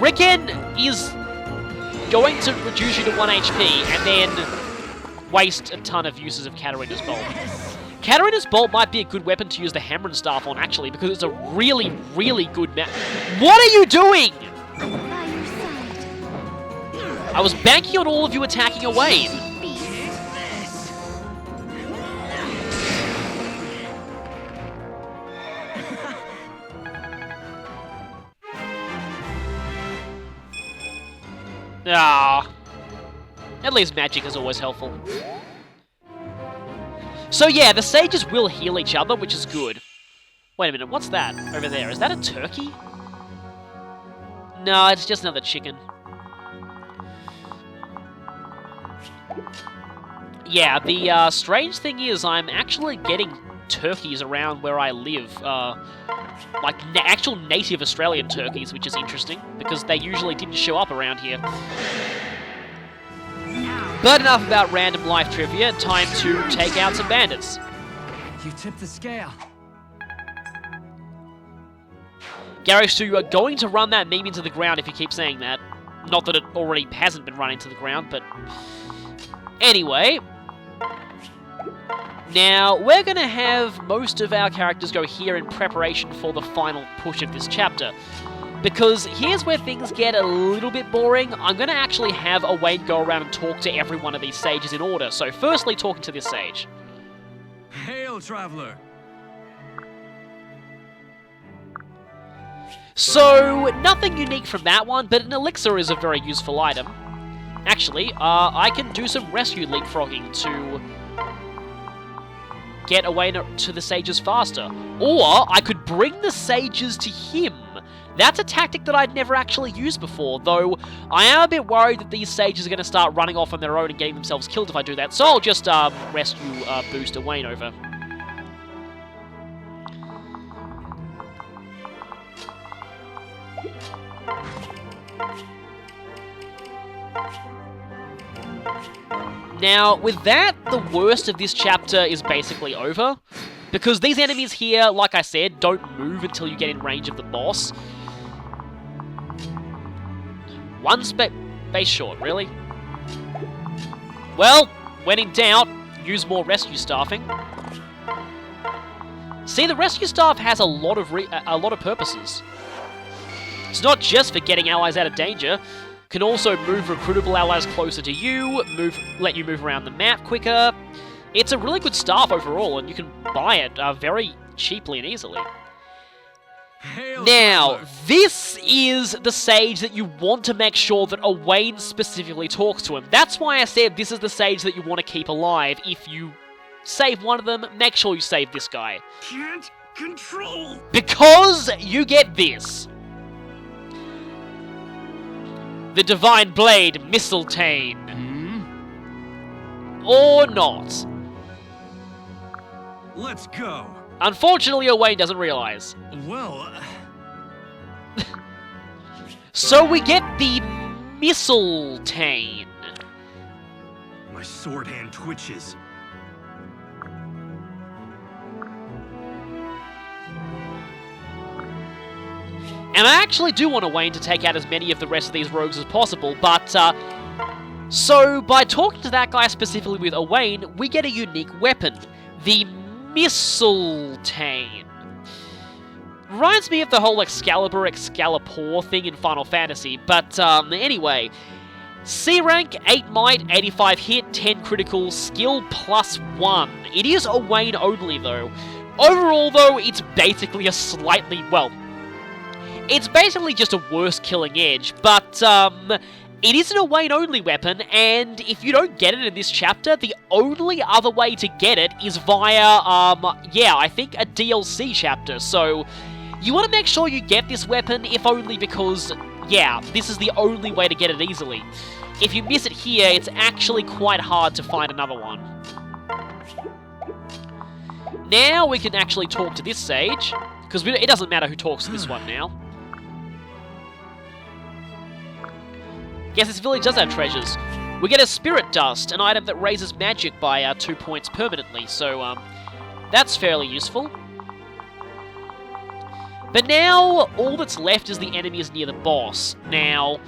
Ricken is going to reduce you to 1 HP and then waste a ton of uses of Katarina's Bolt. Katarina's Bolt might be a good weapon to use the Hammer and Staff on, actually, because it's a really, really good map. What are you doing? I'm by your side. I was banking on all of you attacking away. Beast. Ah. At least magic is always helpful. So yeah, the sages will heal each other, which is good. Wait a minute, what's that over there? Is that a turkey? No, it's just another chicken. Yeah, the strange thing is I'm actually getting turkeys around where I live. Like actual native Australian turkeys, which is interesting, because they usually didn't show up around here. But enough about random life trivia, time to take out some bandits. You tipped the scale. Gary, so you are going to run that meme into the ground if you keep saying that. Not that it already hasn't been run into the ground, but... Anyway... Now, we're going to have most of our characters go here in preparation for the final push of this chapter. Because here's where things get a little bit boring. I'm going to actually have Owain go around and talk to every one of these sages in order. So firstly, talking to this sage. Hail, traveler. So, nothing unique from that one, but an elixir is a very useful item. Actually, I can do some rescue leapfrogging to get away to the sages faster. Or, I could bring the sages to him. That's a tactic that I'd never actually used before, though I am a bit worried that these sages are going to start running off on their own and getting themselves killed if I do that, so I'll just rescue boost Owain over. Now, with that, the worst of this chapter is basically over, because these enemies here, like I said, don't move until you get in range of the boss. One base short, really? Well, when in doubt, use more rescue staffing. See, the rescue staff has a lot of purposes. It's not just for getting allies out of danger. Can also move recruitable allies closer to you, let you move around the map quicker. It's a really good staff overall, and you can buy it very cheaply and easily. Now, this is the sage that you want to make sure that Owain specifically talks to him. That's why I said this is the sage that you want to keep alive. If you save one of them, make sure you save this guy. Can't control. Because you get this. The Divine Blade Mistletoe. Or not. Let's go. Unfortunately, Owain doesn't realize. Well, So we get the Mistletoe. my sword hand twitches. And I actually do want Owain to take out as many of the rest of these rogues as possible, but, so by talking to that guy specifically with Owain, we get a unique weapon. The Mistletoe. Reminds me of the whole Excalibur thing in Final Fantasy, but, anyway. C rank, 8 might, 85 hit, 10 critical, skill +1. It is Owain only, though. Overall, though, it's basically a slightly, well... It's basically just a worse killing edge, but, it is an Owain-only weapon, and if you don't get it in this chapter, the only other way to get it is via, I think a DLC chapter, so you want to make sure you get this weapon, if only because, this is the only way to get it easily. If you miss it here, it's actually quite hard to find another one. Now we can actually talk to this sage, because it doesn't matter who talks to this one now. Guess this village does have treasures. We get a spirit dust, an item that raises magic by 2 points permanently, so that's fairly useful. But now, all that's left is the enemies near the boss. Now,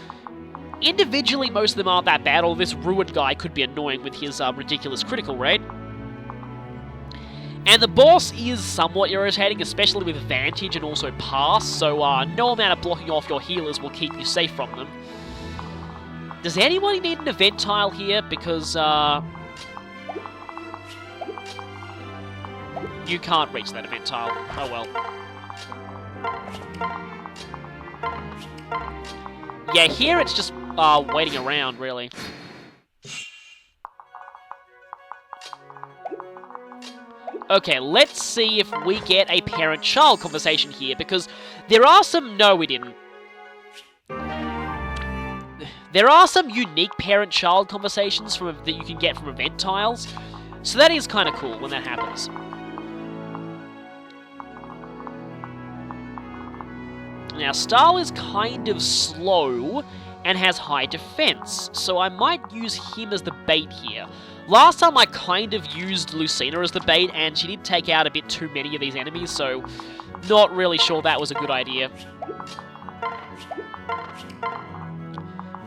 individually, most of them aren't that bad, although this ruined guy could be annoying with his ridiculous critical rate. And the boss is somewhat irritating, especially with Vantage and also Pass, so no amount of blocking off your healers will keep you safe from them. Does anybody need an event tile here? Because, you can't reach that event tile. Oh well. Yeah, here it's just waiting around, really. Okay, let's see if we get a parent-child conversation here, because there are some... No, we didn't. There are some unique parent-child conversations that you can get from event tiles, so that is kind of cool when that happens. Now, Stahl is kind of slow and has high defense, so I might use him as the bait here. Last time I kind of used Lucina as the bait, and she did take out a bit too many of these enemies, so not really sure that was a good idea.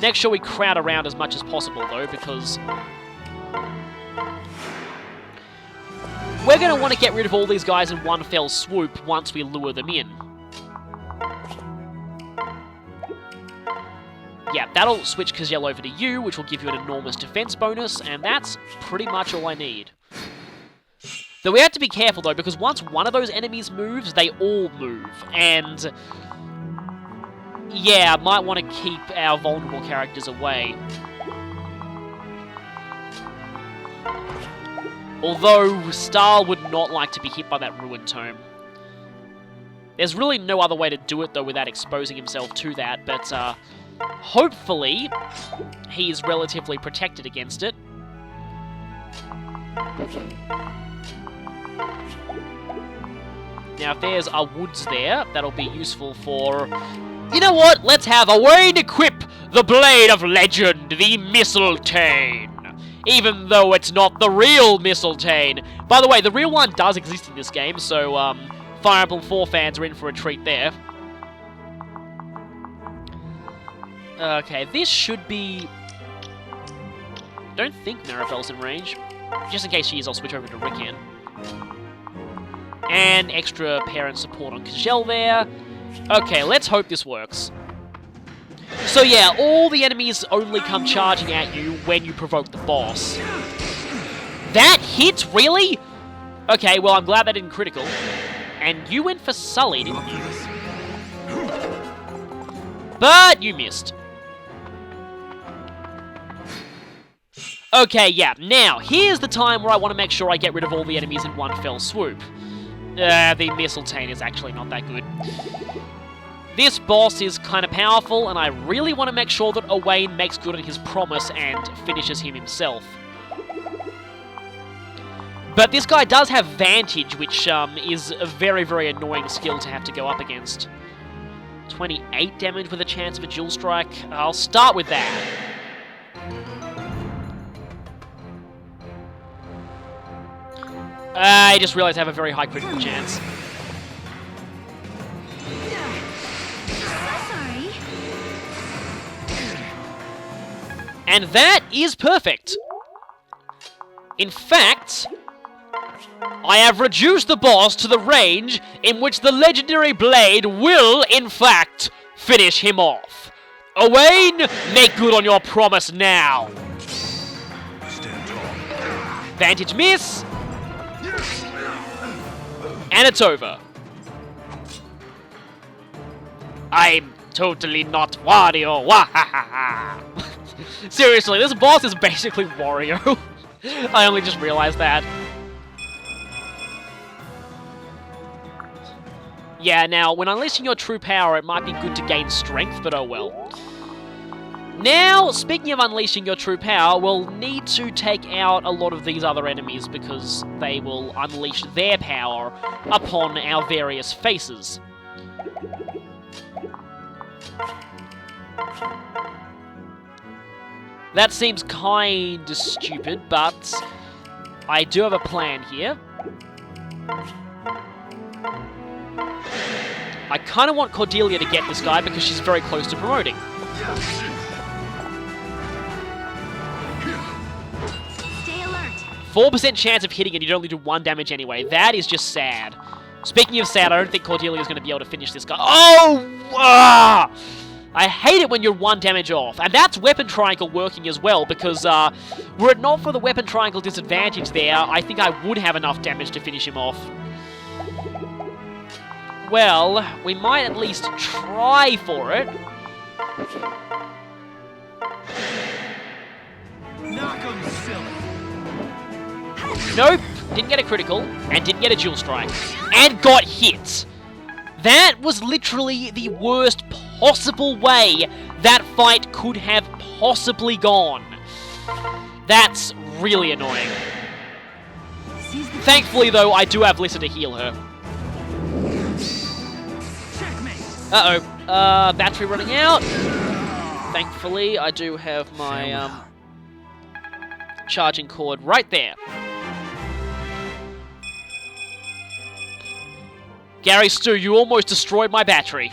Make sure we crowd around as much as possible, though, because we're going to want to get rid of all these guys in one fell swoop once we lure them in. Yeah, that'll switch Kazel over to you, which will give you an enormous defense bonus, and that's pretty much all I need. Though we have to be careful, though, because once one of those enemies moves, they all move, and yeah, might want to keep our vulnerable characters away. Although, Stahl would not like to be hit by that Ruined Tome. There's really no other way to do it, though, without exposing himself to that, but hopefully he's relatively protected against it. Now, if there's a woods there, that'll be useful for... You know what? Let's have a way to equip the Blade of Legend, the Mistletoe. Even though it's not the real Mistletoe. By the way, the real one does exist in this game, so Fire Emblem 4 fans are in for a treat there. Okay, this should be... Don't think Maribel's in range. Just in case she is, I'll switch over to Rickon. And extra parent support on Kazel there. Okay, let's hope this works. So yeah, all the enemies only come charging at you when you provoke the boss. That hit? Really? Okay, well, I'm glad that didn't critical. And you went for Sully, didn't you? But you missed. Okay, yeah, now, here's the time where I want to make sure I get rid of all the enemies in one fell swoop. The Mistletoe is actually not that good. This boss is kind of powerful, and I really want to make sure that Owain makes good on his promise and finishes him himself. But this guy does have Vantage, which is a very, very annoying skill to have to go up against. 28 damage with a chance of a dual strike. I'll start with that. I just realized I have a very high critical chance. Sorry. And that is perfect. In fact, I have reduced the boss to the range in which the legendary blade will, in fact, finish him off. Owain, make good on your promise now. Stand tall. Vantage miss. And it's over. I'm totally not Wario. Wahahaha. Seriously, this boss is basically Wario. I only just realized that. Yeah, now, when unleashing your true power, it might be good to gain strength, but oh well. Now, speaking of unleashing your true power, we'll need to take out a lot of these other enemies because they will unleash their power upon our various faces. That seems kinda stupid, but I do have a plan here. I kinda want Cordelia to get this guy because she's very close to promoting. Stay alert. 4% chance of hitting and you'd only do 1 damage anyway. That is just sad. Speaking of sad, I don't think Cordelia's going to be able to finish this guy. Oh! Ah! I hate it when you're 1 damage off. And that's Weapon Triangle working as well, because were it not for the Weapon Triangle disadvantage there, I think I would have enough damage to finish him off. Well, we might at least try for it. Knock 'em silly. Nope, didn't get a critical, and didn't get a dual strike, and got hit. That was literally the worst possible way that fight could have possibly gone. That's really annoying. Thankfully, though, I do have Lissa to heal her. Uh-oh, battery running out. Thankfully, I do have my, charging cord right there. Gary Stu, you almost destroyed my battery.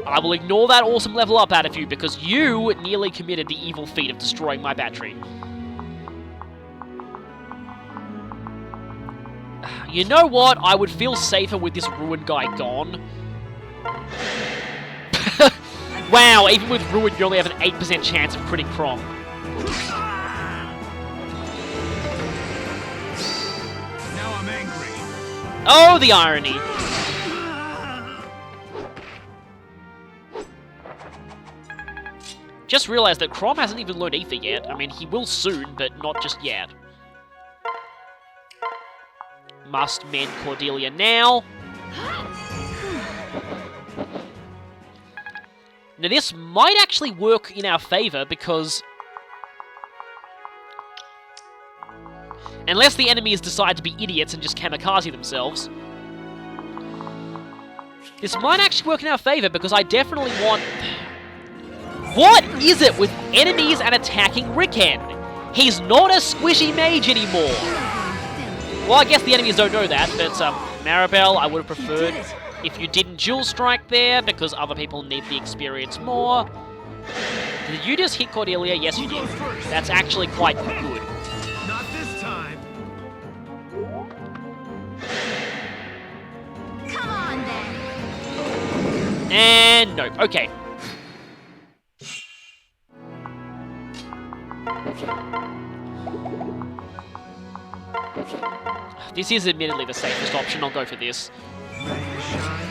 I will ignore that awesome level up out of you because you nearly committed the evil feat of destroying my battery. You know what? I would feel safer with this Ruin guy gone. Wow, even with Ruin, you only have an 8% chance of critting Crom. Now I'm angry. Oh, the irony. Just realized that Crom hasn't even learned Ether yet. I mean, he will soon, but not just yet. Must mend Cordelia now. Now, this might actually work in our favor because... unless the enemies decide to be idiots and just kamikaze themselves. This might actually work in our favor because I definitely want... What is it with enemies and attacking Ricken? He's not a squishy mage anymore. Well, I guess the enemies don't know that, but Maribel, I would have preferred if you didn't dual strike there because other people need the experience more. Did you just hit Cordelia? Yes, you did. That's actually quite good. Not this time. Come on then. And no. Okay. This is admittedly the safest option. I'll go for this. Ready to shine?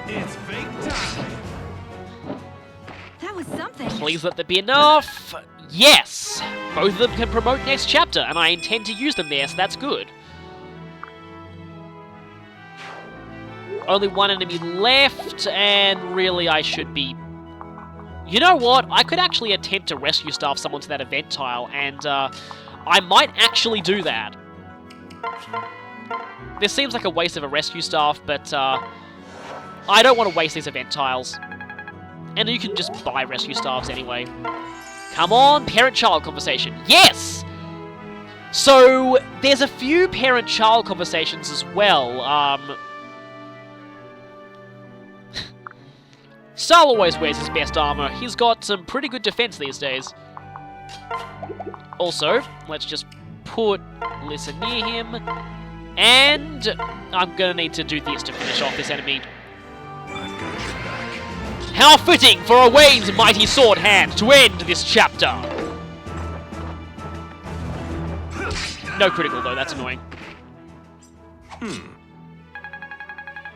It's fake time. That was something. Please let there be enough. Yes! Both of them can promote next chapter, and I intend to use them there, so that's good. Only 1 enemy left, and really I should be... You know what? I could actually attempt to rescue staff someone to that event tile, and I might actually do that. This seems like a waste of a rescue staff, but I don't want to waste these event tiles. And you can just buy rescue staffs anyway. Come on, parent-child conversation. Yes! So, there's a few parent-child conversations as well. Sal always wears his best armor. He's got some pretty good defense these days. Also, let's just put Lissa near him. And I'm gonna need to do this to finish off this enemy. I've got your back. How fitting for Owain's mighty sword hand to end this chapter! No critical though, that's annoying.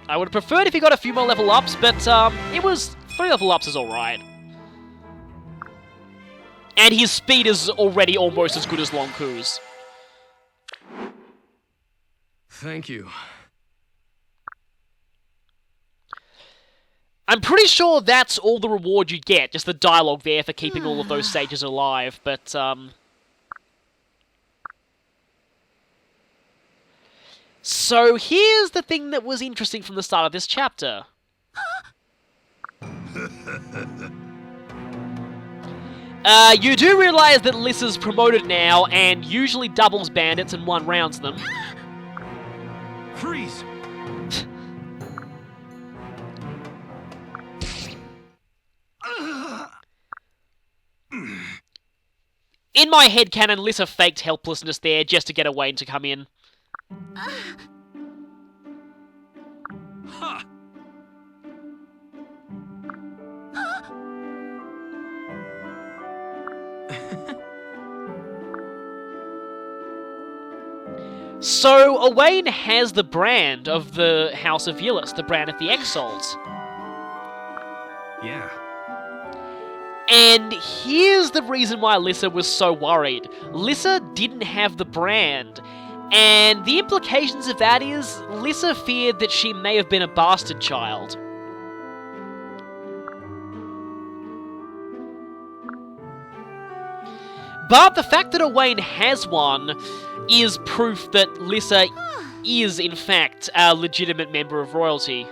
I would have preferred if he got a few more level ups, but it was 3 level ups is alright. And his speed is already almost as good as Lon'qu's. Thank you. I'm pretty sure that's all the reward you get, just the dialogue there for keeping all of those sages alive, but So here's the thing that was interesting from the start of this chapter. You do realize that Lissa's promoted now and usually doubles bandits and one rounds them. Freeze! In my headcanon, Lissa faked helplessness there just to get Owain to come in. Ha! So, Owain has the brand of the House of Yllis, the brand of the Exiles. Yeah. And here's the reason why Lissa was so worried. Lissa didn't have the brand, and the implications of that is Lissa feared that she may have been a bastard child. But the fact that Owain has one is proof that Lissa is, in fact, a legitimate member of royalty.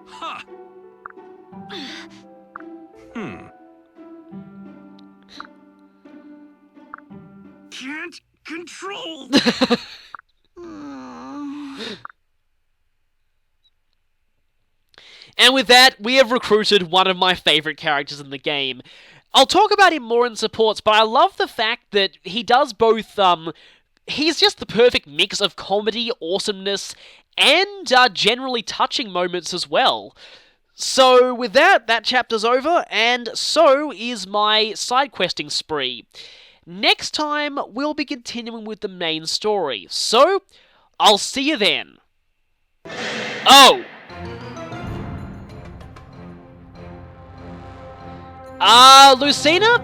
Ha! Can't control. And with that, we have recruited one of my favourite characters in the game. I'll talk about him more in supports, but I love the fact that he does both, he's just the perfect mix of comedy, awesomeness, and generally touching moments as well. So with that, that chapter's over, and so is my side questing spree. Next time, we'll be continuing with the main story, so I'll see you then. Oh! Lucina?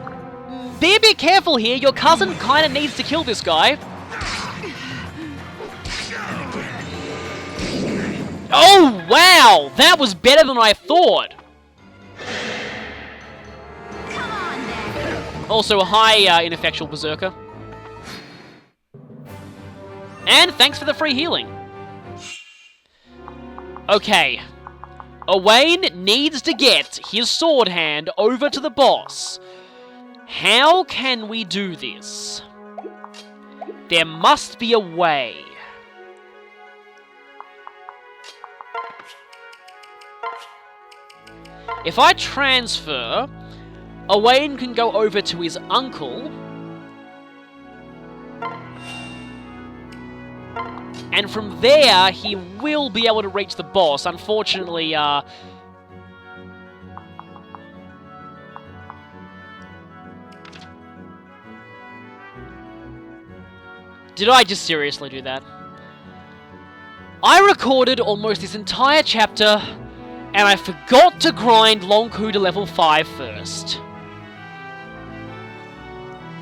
Be a bit careful here, your cousin kinda needs to kill this guy. Oh, wow! That was better than I thought! Come on then. Also, hi, ineffectual berserker. And thanks for the free healing. Okay. Owain needs to get his sword hand over to the boss. How can we do this? There must be a way. If I transfer, Owain can go over to his uncle. And from there, he will be able to reach the boss. Unfortunately, did I just seriously do that? I recorded almost this entire chapter, and I forgot to grind Lon'qu to level 5 first.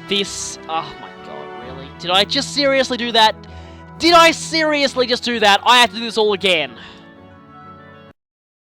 This... oh my god, really? Did I just seriously do that? Did I seriously just do that? I have to do this all again.